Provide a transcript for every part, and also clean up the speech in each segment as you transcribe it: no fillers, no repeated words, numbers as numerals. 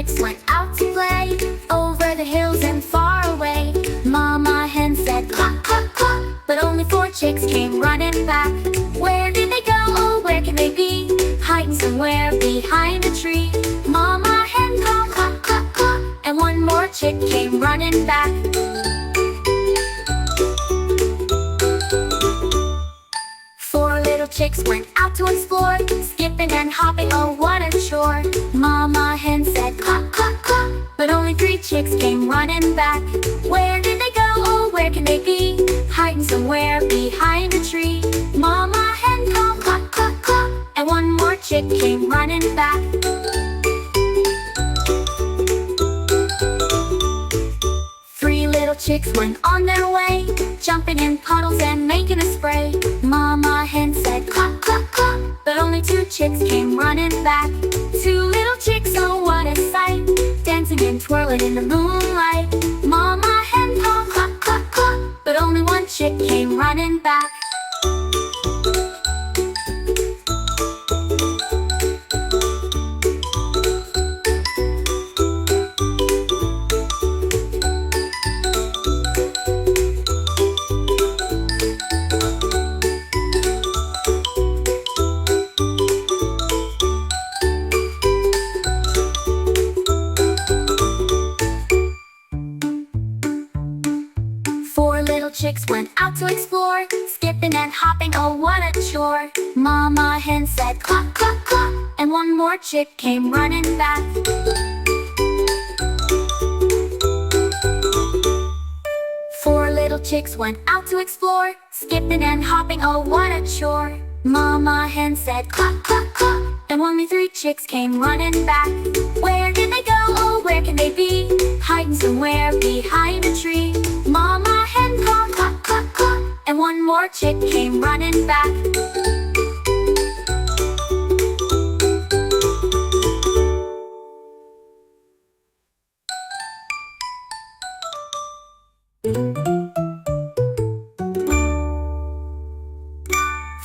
chicks went out to play, over the hills and far away. Mama hen said cluck, cluck, cluck, but only 4 chicks came running back. Where did they go? Oh, where can they be? Hiding somewhere behind a tree. Mama hen called cluck, cluck, cluck, and 1 more chick came running back. 4 little chicks went out to explore, skipping and hopping, oh what a chore. Mama hen said cluck, cluck, cluck, but only 3 chicks came running back. Where did they go? Oh, where can they be? Hiding somewhere behind a tree. Mama hen called cluck, cluck, cluck, and 1 more chick came running back. 3 little chicks went on their way, jumping in puddles and making a spray. Mama hen said cluck, cluck, cluck, but only 2 chicks came running back. 2 little chicks, oh what a sight, dancing and twirling in the moonlight. Mama hen called cluck, cluck, cluck, but only 1 chick came running back. Chicks went out to explore, skipping and hopping, oh what a chore. Mama hen said cluck, cluck, cluck, and 1 more chick came running back. 4 little chicks went out to explore, skipping and hopping, oh what a chore. Mama hen said cluck, cluck, cluck, and only 3 chicks came running back. Where did they go? Oh, where can they be? Hiding somewhere behind a tree. Mama hen called cluck, cluck, cluck, and 1 more chick came running back.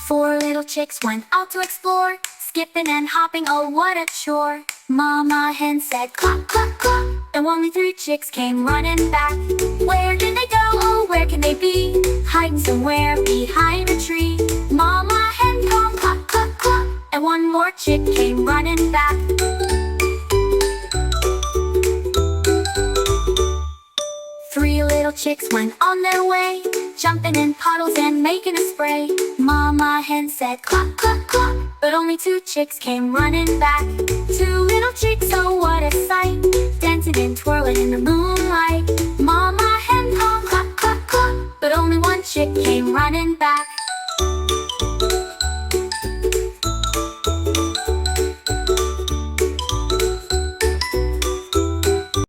Four little chicks went out to explore, skipping and hopping, oh what a chore. Mama hen said cluck, cluck, cluck, and only 3 chicks came running back. Where did they go? Oh, where can they be? Hiding somewhere behind a tree. Mama hen called cluck, cluck, cluck, and 1 more chick came running back. 3 little chicks went on their way, jumping in puddles and making a spray. Mama hen said cluck, cluck, cluck, but only 2 chicks came running back. 2 little chicks, oh what a sight, dancing and twirling in the moonlight. Mama hen called cluck, cluck, cluck, but only 1 chick came running back.